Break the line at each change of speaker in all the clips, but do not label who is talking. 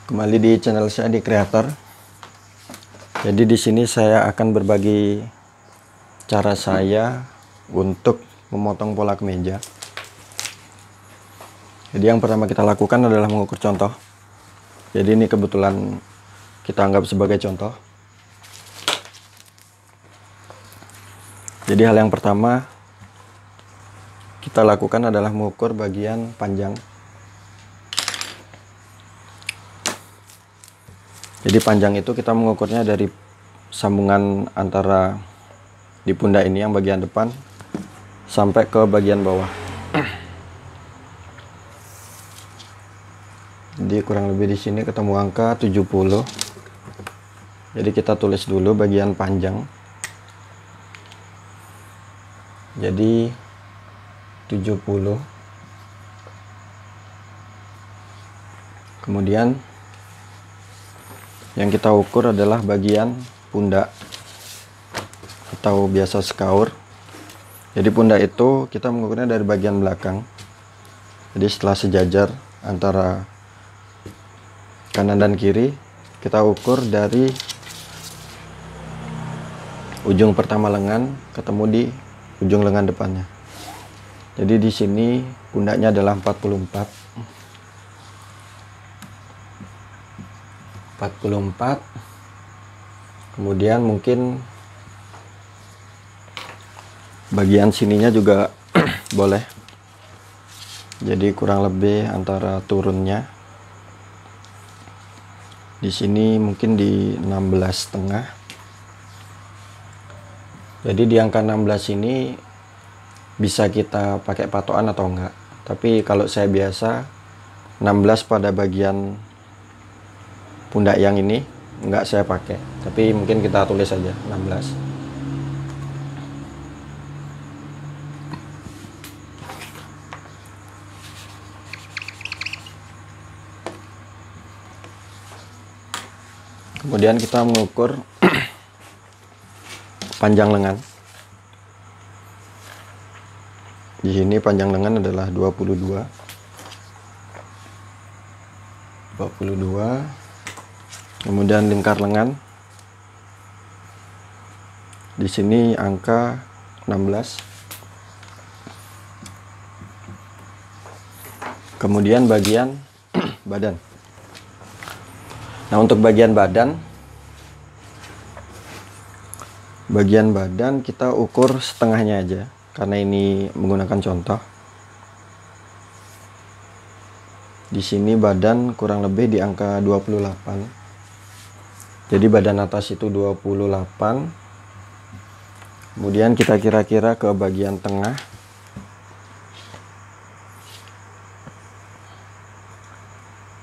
Kembali di channel saya di Creator. Jadi di sini saya akan berbagi cara saya untuk memotong pola kemeja. Jadi yang pertama kita lakukan adalah mengukur contoh. Jadi ini kebetulan kita anggap sebagai contoh. Jadi hal yang pertama kita lakukan adalah mengukur bagian panjang. Jadi panjang itu kita mengukurnya dari sambungan antara di pundak ini yang bagian depan sampai ke bagian bawah. Jadi kurang lebih di sini ketemu angka 70. Jadi kita tulis dulu bagian panjang. Jadi 70. Kemudian yang kita ukur adalah bagian pundak atau biasa sekaur. Jadi pundak itu kita mengukurnya dari bagian belakang. Jadi setelah sejajar antara kanan dan kiri, kita ukur dari ujung pertama lengan ketemu di ujung lengan depannya. Jadi di sini pundaknya adalah 44. Kemudian mungkin bagian sininya juga boleh. Jadi kurang lebih antara turunnya di sini mungkin di 16,5. Jadi di angka 16 ini bisa kita pakai patokan atau enggak. Tapi kalau saya biasa 16 pada bagian pundak yang ini enggak saya pakai, tapi mungkin kita tulis saja 16. Kemudian kita mengukur panjang lengan. Di sini panjang lengan adalah 22. Kemudian lingkar lengan di sini angka 16. Kemudian bagian badan. Nah, untuk bagian badan kita ukur setengahnya aja karena ini menggunakan contoh. Di sini badan kurang lebih di angka 28. Jadi badan atas itu 28. Kemudian kita kira-kira ke bagian tengah.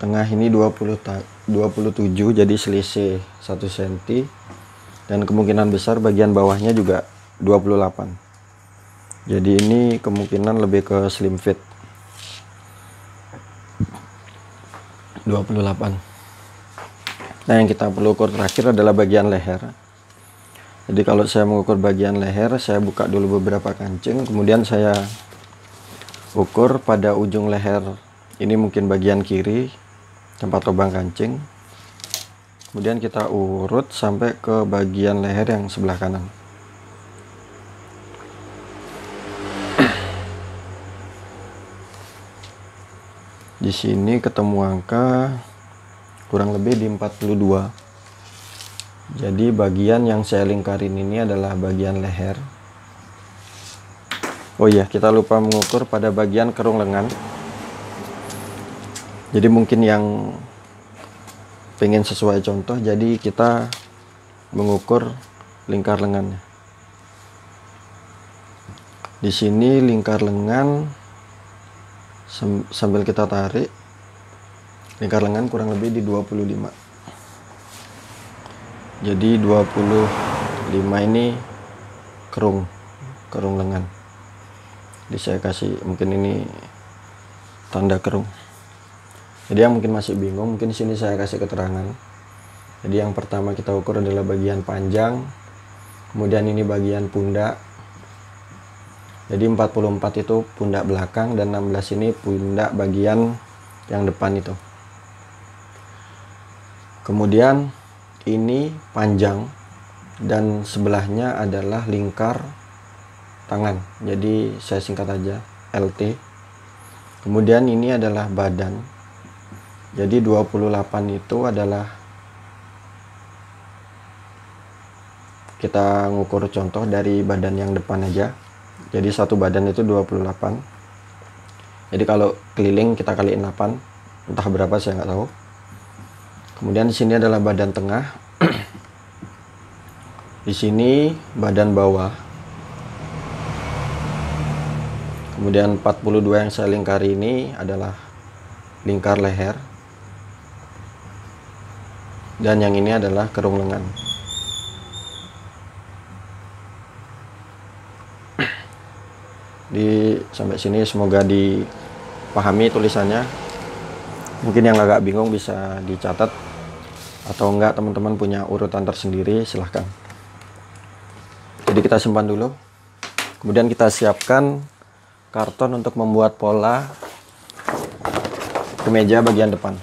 Tengah ini 27, jadi selisih 1 cm. Dan kemungkinan besar bagian bawahnya juga 28. Jadi ini kemungkinan lebih ke slim fit. 28. Nah, yang kita perlu ukur terakhir adalah bagian leher. Jadi kalau saya mengukur bagian leher, saya buka dulu beberapa kancing, kemudian saya ukur pada ujung leher. Ini mungkin bagian kiri, tempat lubang kancing. Kemudian kita urut sampai ke bagian leher yang sebelah kanan. Di sini ketemu angka kurang lebih di 42. Jadi bagian yang saya lingkarin ini adalah bagian leher. Oh iya, kita lupa mengukur pada bagian kerung lengan. Jadi mungkin yang pengen sesuai contoh, jadi kita mengukur lingkar lengannya. Di sini lingkar lengan sambil kita tarik, lingkar lengan kurang lebih di 25. Jadi 25 ini kerung lengan. Jadi saya kasih mungkin ini tanda kerung. Jadi yang mungkin masih bingung, mungkin sini saya kasih keterangan. Jadi yang pertama kita ukur adalah bagian panjang, kemudian ini bagian pundak. Jadi 44 itu pundak belakang dan 16 ini pundak bagian yang depan itu. Kemudian ini panjang dan sebelahnya adalah lingkar tangan, jadi saya singkat aja LT. Kemudian ini adalah badan, jadi 28 itu adalah, kita ngukur contoh dari badan yang depan aja. Jadi satu badan itu 28. Jadi kalau keliling kita kaliin 8, entah berapa saya nggak tahu. Kemudian di sini adalah badan tengah. Di sini badan bawah. Kemudian 42 yang saya lingkari ini adalah lingkar leher. Dan yang ini adalah kerung lengan. Sampai sini semoga dipahami tulisannya. Mungkin yang agak bingung bisa dicatat, atau enggak teman-teman punya urutan tersendiri, silahkan. Jadi kita simpan dulu. Kemudian kita siapkan karton untuk membuat pola kemeja bagian depan.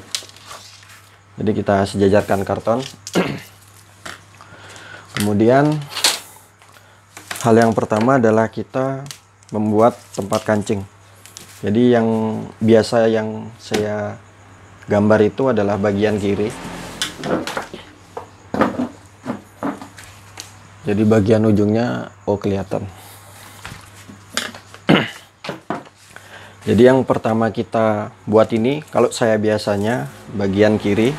Jadi kita sejajarkan karton. Kemudian hal yang pertama adalah kita membuat tempat kancing. Jadi yang biasa yang saya gambar itu adalah bagian kiri. Jadi bagian ujungnya kelihatan. Jadi yang pertama kita buat ini, kalau saya biasanya bagian kiri.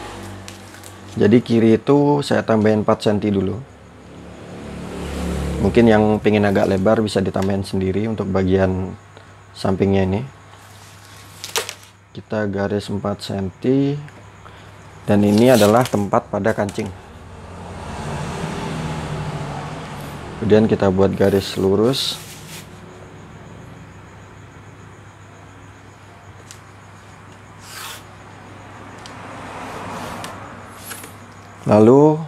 Jadi kiri itu saya tambahin 4 cm dulu. Mungkin yang pengen agak lebar bisa ditambahin sendiri untuk bagian sampingnya ini. Kita garis 4 cm. Dan ini adalah tempat pada kancing. Kemudian kita buat garis lurus. Lalu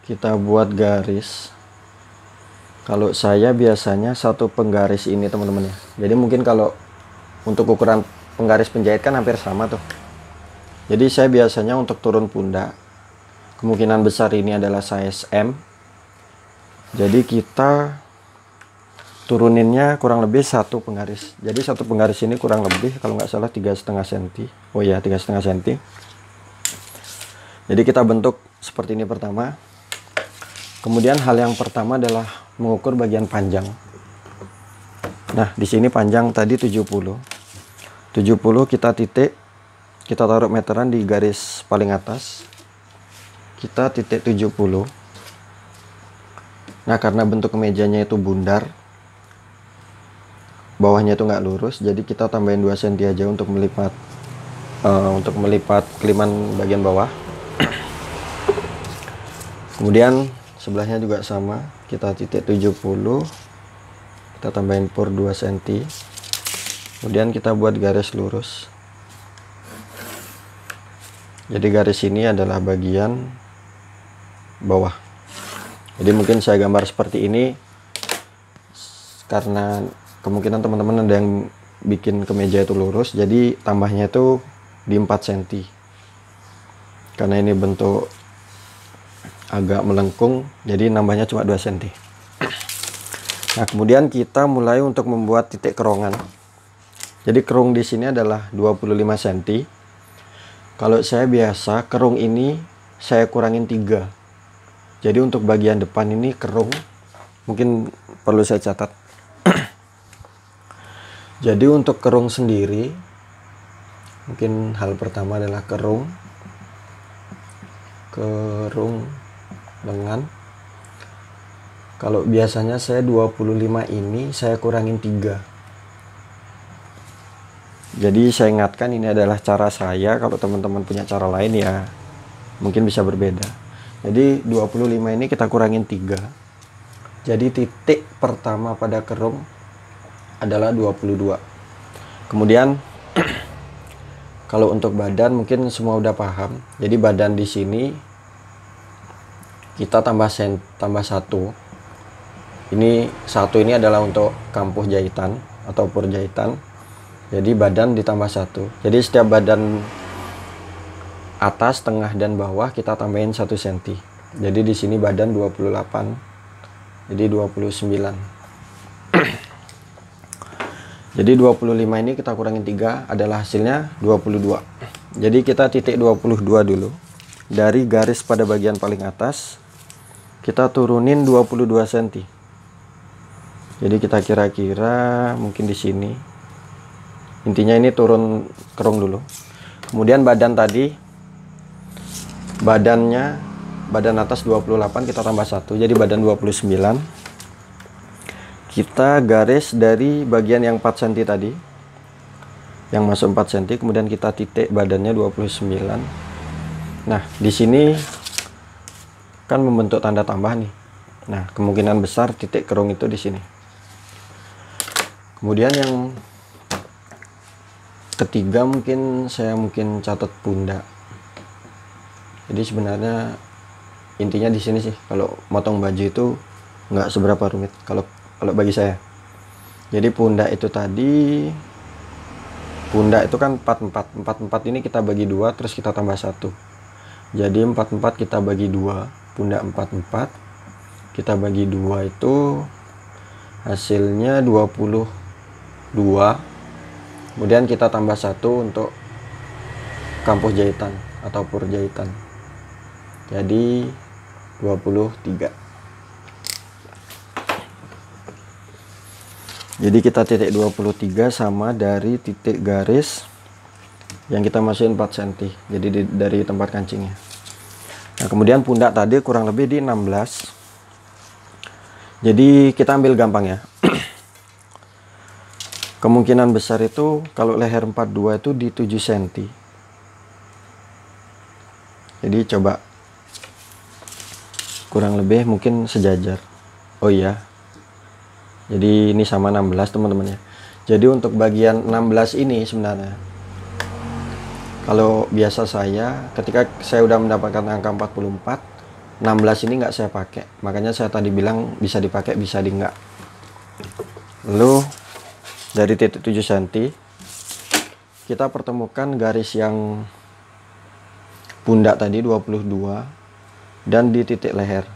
kita buat garis. Kalau saya biasanya satu penggaris ini teman-teman ya. Jadi mungkin kalau untuk ukuran penggaris penjahit kan hampir sama tuh. Jadi saya biasanya untuk turun pundak, kemungkinan besar ini adalah size M. Jadi kita turuninnya kurang lebih satu penggaris. Jadi satu penggaris ini kurang lebih kalau nggak salah 3,5 cm. Oh ya, 3,5 cm. Jadi kita bentuk seperti ini pertama. Kemudian hal yang pertama adalah mengukur bagian panjang. Nah, di sini panjang tadi 70. 70 kita titik, kita taruh meteran di garis paling atas. Kita titik 70. Nah, karena bentuk kemejanya itu bundar, bawahnya itu nggak lurus, jadi kita tambahin 2 cm aja untuk melipat keliman bagian bawah. Kemudian sebelahnya juga sama, kita titik 70, kita tambahin pur 2 cm. Kemudian kita buat garis lurus. Jadi garis ini adalah bagian bawah. Jadi mungkin saya gambar seperti ini karena kemungkinan teman-teman ada yang bikin kemeja itu lurus, jadi tambahnya itu di 4 cm. Karena ini bentuk agak melengkung, jadi nambahnya cuma 2 cm. Nah, kemudian kita mulai untuk membuat titik kerongan. Jadi kerung di sini adalah 25 cm. Kalau saya biasa kerung ini saya kurangin 3. Jadi untuk bagian depan ini kerung mungkin perlu saya catat. Jadi untuk kerung sendiri, mungkin hal pertama adalah kerung lengan. Kalau biasanya saya 25 ini saya kurangin 3. Jadi saya ingatkan ini adalah cara saya, kalau teman-teman punya cara lain ya mungkin bisa berbeda. Jadi 25 ini kita kurangin 3. Jadi titik pertama pada kerung adalah 22. Kemudian kalau untuk badan mungkin semua udah paham. Jadi badan di sini kita tambah 1. Ini 1 ini adalah untuk kampuh jahitan atau pur jahitan. Jadi badan ditambah 1. Jadi setiap badan atas, tengah dan bawah kita tambahin 1 cm. Jadi di sini badan 28, jadi 29. Jadi 25 ini kita kurangin 3 adalah hasilnya 22. Jadi kita titik 22 dulu. Dari garis pada bagian paling atas kita turunin 22 cm. Jadi kita kira-kira mungkin di sini. Intinya ini turun kerung dulu. Kemudian badan tadi, badan atas 28 kita tambah 1, jadi badan 29. Kita garis dari bagian yang 4 cm tadi, yang masuk 4 cm, kemudian kita titik badannya 29. Nah, di sini kan membentuk tanda tambah nih. Nah, kemungkinan besar titik kerung itu di sini. Kemudian yang ketiga mungkin saya catat pundak. Jadi sebenarnya intinya di sini sih, kalau motong baju itu nggak seberapa rumit kalau bagi saya. Jadi pundak itu tadi, pundak itu kan 44 ini kita bagi 2 terus kita tambah 1. Jadi 44 kita bagi 2, pundak 44 kita bagi 2 itu hasilnya 22. Kemudian kita tambah 1 untuk kampuh jahitan atau pur jahitan. Jadi 23. Jadi kita titik 23 sama dari titik garis yang kita masukin 4 cm. Jadi dari tempat kancingnya. Nah, kemudian pundak tadi kurang lebih di 16. Jadi kita ambil gampang ya. Kemungkinan besar itu kalau leher 42 itu di 7 cm. Jadi coba kurang lebih mungkin sejajar. Oh iya. Jadi ini sama 16 teman-teman ya. Jadi untuk bagian 16 ini sebenarnya, kalau biasa saya ketika saya udah mendapatkan angka 44, 16 ini nggak saya pakai. Makanya saya tadi bilang bisa dipakai, bisa di enggak. Lalu dari titik 7 cm kita pertemukan garis yang pundak tadi 22 dan di titik leher.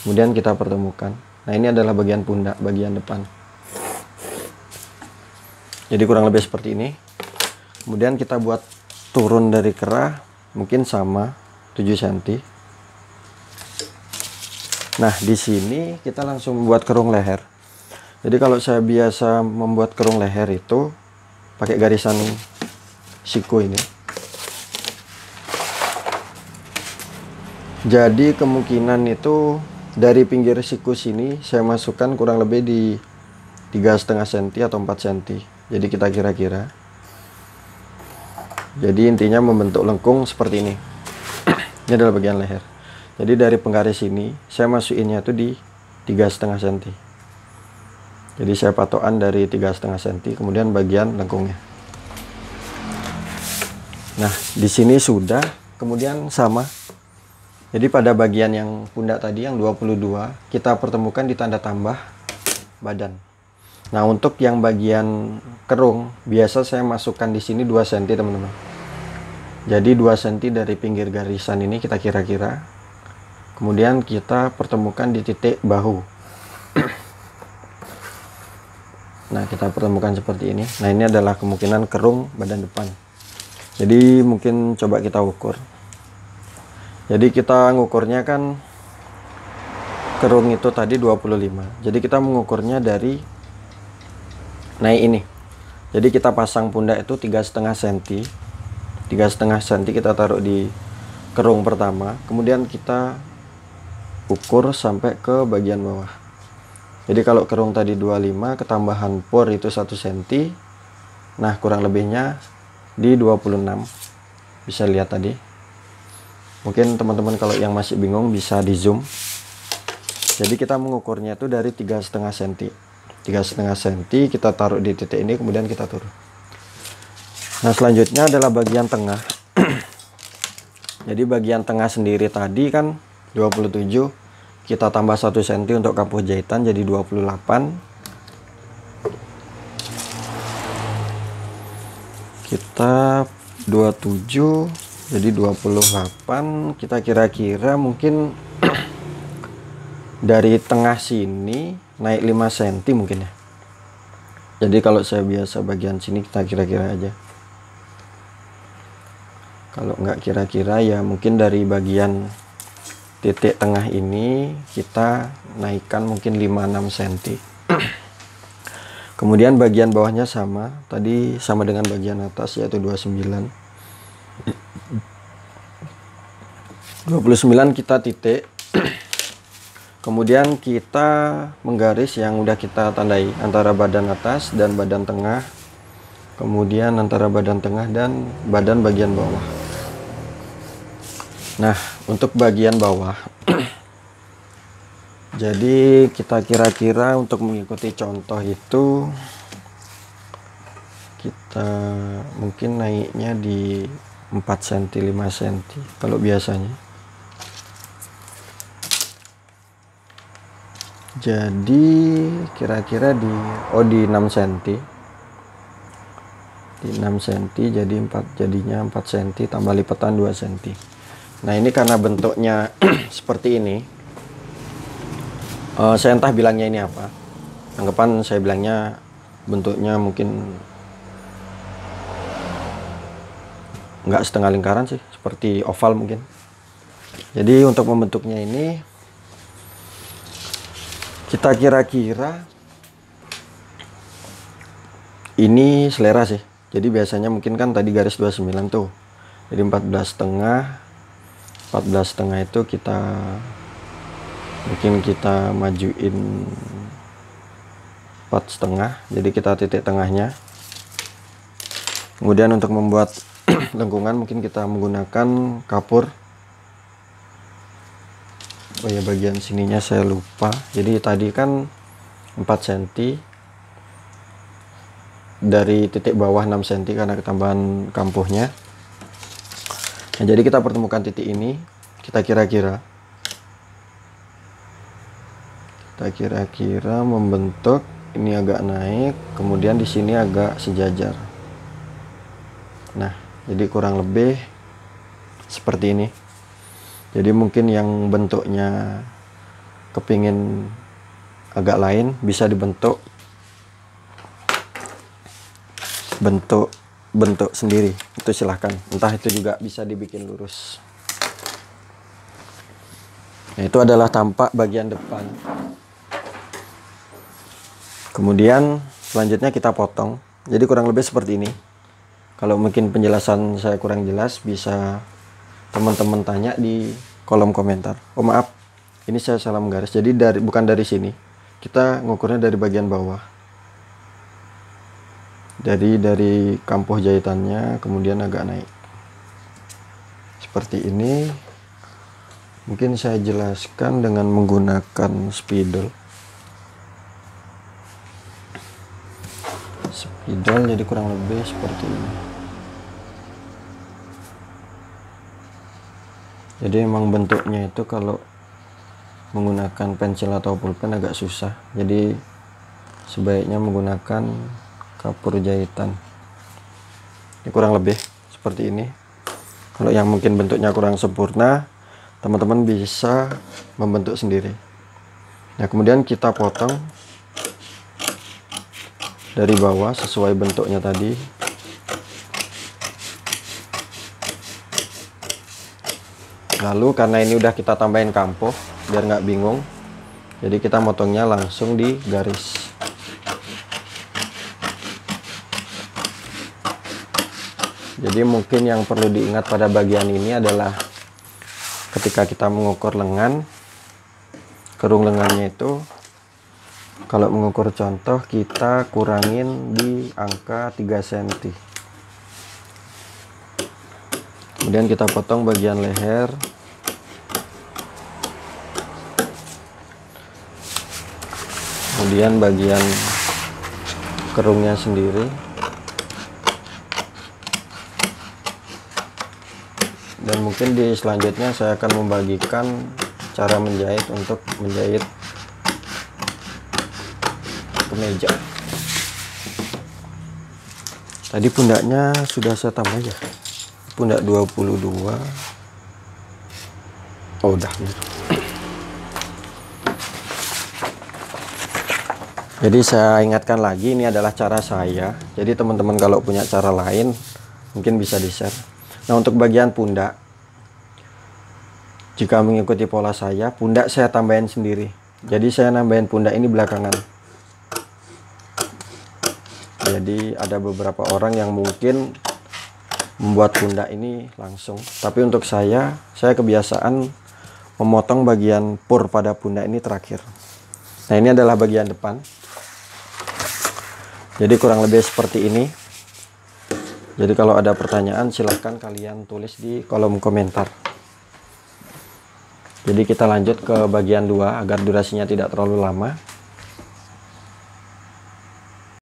Kemudian kita pertemukan. Nah, ini adalah bagian pundak, bagian depan. Jadi kurang lebih seperti ini. Kemudian kita buat turun dari kerah mungkin sama 7 cm. Nah, di sini kita langsung membuat kerung leher. Jadi kalau saya biasa membuat kerung leher itu pakai garisan siku ini. Jadi kemungkinan itu dari pinggir siku sini saya masukkan kurang lebih di 3,5 cm atau 4 cm. Jadi kita kira-kira. Jadi intinya membentuk lengkung seperti ini. Ini adalah bagian leher. Jadi dari penggaris ini saya masukinnya itu di 3,5 cm. Jadi saya patokan dari 3,5 cm, kemudian bagian lengkungnya. Nah, di sini sudah, kemudian sama. Jadi pada bagian yang pundak tadi yang 22 kita pertemukan di tanda tambah badan. Nah, untuk yang bagian kerung biasa saya masukkan di sini 2 cm teman-teman. Jadi 2 cm dari pinggir garisan ini kita kira-kira. Kemudian kita pertemukan di titik bahu. Nah, kita pertemukan seperti ini. Nah, ini adalah kemungkinan kerung badan depan. Jadi mungkin coba kita ukur. Jadi kita ngukurnya kan kerung itu tadi 25. Jadi kita mengukurnya dari naik ini. Jadi kita pasang pundak itu 3,5 cm. 3,5 cm kita taruh di kerung pertama. Kemudian kita ukur sampai ke bagian bawah. Jadi kalau kerung tadi 25, ketambahan por itu 1 cm. Nah, kurang lebihnya di 26. Bisa lihat tadi. Mungkin teman-teman kalau yang masih bingung bisa di zoom. Jadi kita mengukurnya itu dari 3,5 cm. 3,5 cm kita taruh di titik ini, kemudian kita turun. Nah, selanjutnya adalah bagian tengah. Jadi bagian tengah sendiri tadi kan 27, kita tambah 1 cm untuk kampuh jahitan jadi 28. Kita 27 Jadi 28 kita kira-kira mungkin dari tengah sini naik 5 cm mungkin ya. Jadi kalau saya biasa bagian sini kita kira-kira aja. Kalau nggak kira-kira ya mungkin dari bagian titik tengah ini kita naikkan mungkin 5-6 cm. Kemudian bagian bawahnya sama, tadi sama dengan bagian atas yaitu 29. 29 kita titik. Kemudian kita menggaris yang udah kita tandai antara badan atas dan badan tengah. Kemudian antara badan tengah dan badan bagian bawah. Nah, untuk bagian bawah. Jadi kita kira-kira untuk mengikuti contoh itu kita mungkin naiknya di 4 cm 5 cm kalau biasanya. Jadi kira-kira di 6 cm. Di 6 cm jadi 4 jadinya 4 cm tambah lipatan 2 cm. Nah, ini karena bentuknya seperti ini. Saya entah bilangnya ini apa. Anggapan saya bilangnya bentuknya mungkin nggak setengah lingkaran sih, seperti oval mungkin. Jadi untuk membentuknya ini kita kira-kira ini selera sih. Jadi biasanya mungkin kan tadi garis 29 tuh. Jadi 14,5 itu kita mungkin kita majuin 4,5, jadi kita titik tengahnya. Kemudian untuk membuat lengkungan mungkin kita menggunakan kapur. Oh ya, bagian sininya saya lupa. Jadi tadi kan 4 cm, dari titik bawah 6 cm karena ketambahan kampuhnya. Nah, jadi kita pertemukan titik ini, kita kira-kira membentuk ini agak naik, kemudian di sini agak sejajar. Nah, jadi kurang lebih seperti ini. Jadi mungkin yang bentuknya kepingin agak lain bisa dibentuk bentuk sendiri, itu silahkan. Entah itu juga bisa dibikin lurus. Nah, itu adalah tampak bagian depan. Kemudian selanjutnya kita potong. Jadi kurang lebih seperti ini. Kalau mungkin penjelasan saya kurang jelas, bisa teman-teman tanya di kolom komentar. Oh maaf, ini saya salah menggaris. Jadi bukan dari sini. Kita ngukurnya dari bagian bawah. Dari kampuh jahitannya kemudian agak naik. Seperti ini. Mungkin saya jelaskan dengan menggunakan spidol. Jadi kurang lebih seperti ini. Jadi emang bentuknya itu kalau menggunakan pensil atau pulpen agak susah. Jadi sebaiknya menggunakan kapur jahitan. Ini kurang lebih seperti ini. Kalau yang mungkin bentuknya kurang sempurna, teman-teman bisa membentuk sendiri. Nah, kemudian kita potong dari bawah sesuai bentuknya tadi. Lalu karena ini udah kita tambahin kampuh biar nggak bingung, jadi kita motongnya langsung di garis. Jadi mungkin yang perlu diingat pada bagian ini adalah ketika kita mengukur lengan, kerung lengannya itu kalau mengukur contoh kita kurangin di angka 3 cm. Kemudian kita potong bagian leher. Kemudian bagian kerungnya sendiri. Dan mungkin di selanjutnya saya akan membagikan cara menjahit untuk menjahit kemeja. Tadi pundaknya sudah saya tambah ya, pundak 22. Oh, udah. Jadi saya ingatkan lagi, ini adalah cara saya. Jadi teman-teman kalau punya cara lain mungkin bisa di-share. Nah, untuk bagian pundak, jika mengikuti pola saya, pundak saya tambahin sendiri. Jadi saya nambahin pundak ini belakangan. Jadi ada beberapa orang yang mungkin membuat pundak ini langsung. Tapi untuk saya kebiasaan memotong bagian pur pada pundak ini terakhir. Nah, ini adalah bagian depan. Jadi kurang lebih seperti ini. Jadi kalau ada pertanyaan silahkan kalian tulis di kolom komentar. Jadi kita lanjut ke bagian 2 agar durasinya tidak terlalu lama.